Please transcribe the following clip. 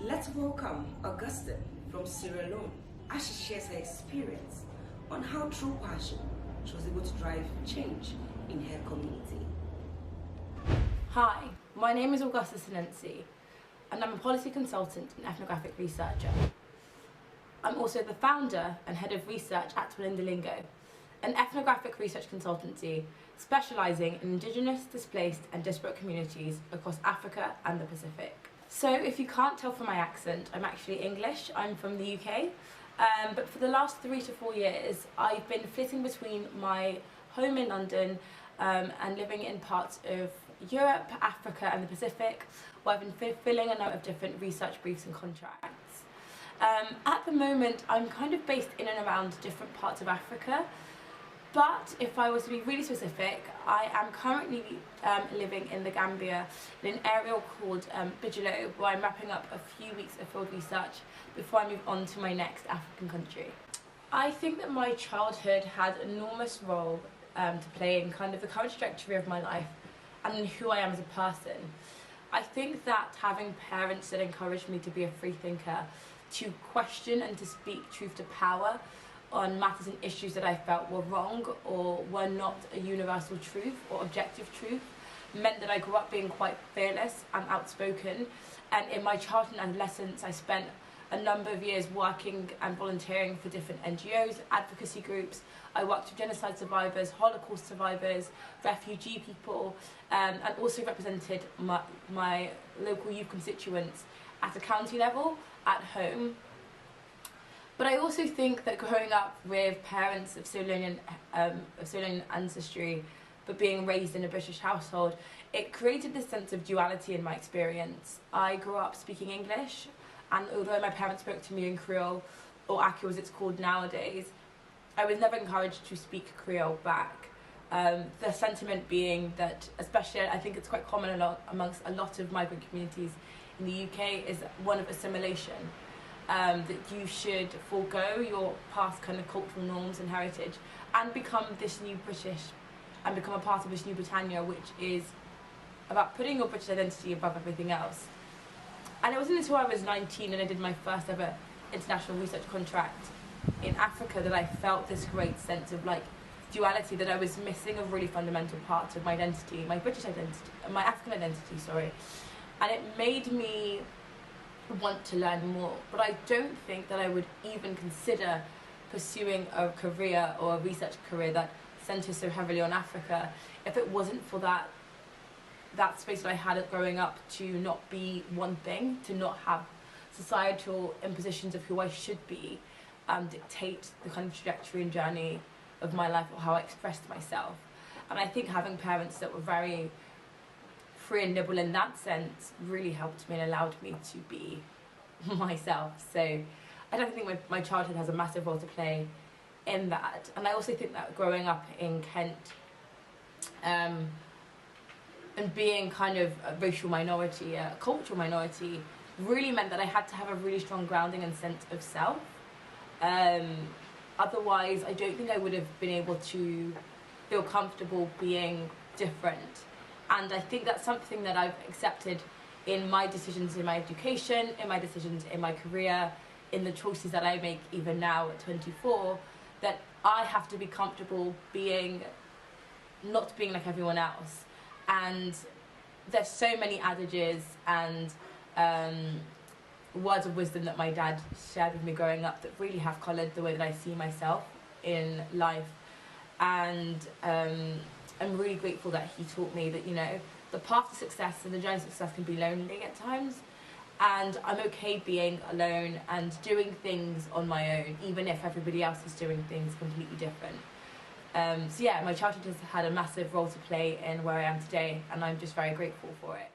Let's welcome Augusta from Sierra Leone as she shares her experience on how through passion she was able to drive change in her community. Hi, my name is Augusta Senenssie and I'm a policy consultant and ethnographic researcher. I'm also the founder and head of research at Walinda Lingo, an ethnographic research consultancy specialising in Indigenous, displaced and disparate communities across Africa and the Pacific. So if you can't tell from my accent, I'm actually English. I'm from the UK, but for the last 3 to 4 years I've been flitting between my home in London and living in parts of Europe, Africa and the Pacific, where I've been fulfilling a number of different research briefs and contracts. At the moment I'm kind of based in and around different parts of Africa, but if I was to be really specific, I am currently living in the Gambia in an area called Bijilo, where I'm wrapping up a few weeks of field research before I move on to my next African country. I think that my childhood had an enormous role to play in kind of the current trajectory of my life and who I am as a person. I think that having parents that encouraged me to be a free thinker, to question and to speak truth to power on matters and issues that I felt were wrong or were not a universal truth or objective truth, meant that I grew up being quite fearless and outspoken. And in my childhood and adolescence I spent a number of years working and volunteering for different NGOs, advocacy groups. I worked with genocide survivors, Holocaust survivors, refugee people, and also represented my local youth constituents at a county level, at home. But I also think that growing up with parents of Sierra Leonean ancestry, but being raised in a British household, it created this sense of duality in my experience. I grew up speaking English, and although my parents spoke to me in Creole, or Aki as it's called nowadays, I was never encouraged to speak Creole back. The sentiment being that, especially I think it's quite common amongst a lot of migrant communities in the UK, is one of assimilation. That you should forego your past kind of cultural norms and heritage and become this new British and become a part of this new Britannia, which is about putting your British identity above everything else. And it wasn't until I was 19 and I did my first ever international research contract in Africa that I felt this great sense of duality, that I was missing a really fundamental part of my identity, my British identity, my African identity, sorry. And it made me want to learn more, but I don't think that I would even consider pursuing a career or a research career that centres so heavily on Africa if it wasn't for that space that I had growing up to not be one thing, to not have societal impositions of who I should be dictate the kind of trajectory and journey of my life or how I expressed myself. And I think having parents that were very free and nimble in that sense really helped me and allowed me to be myself. So I don't think my childhood has a massive role to play in that. And I also think that growing up in Kent and being kind of a racial minority, a cultural minority, really meant that I had to have a really strong grounding and sense of self. Otherwise I don't think I would have been able to feel comfortable being different. And I think that's something that I've accepted in my decisions in my education, in my decisions in my career, in the choices that I make even now at 24, that I have to be comfortable not being like everyone else. And there's so many adages and words of wisdom that my dad shared with me growing up that really have coloured the way that I see myself in life. And I'm really grateful that he taught me that, the path to success and the journey to success can be lonely at times, and I'm okay being alone and doing things on my own, even if everybody else is doing things completely different. So yeah, my childhood has had a massive role to play in where I am today, and I'm just very grateful for it.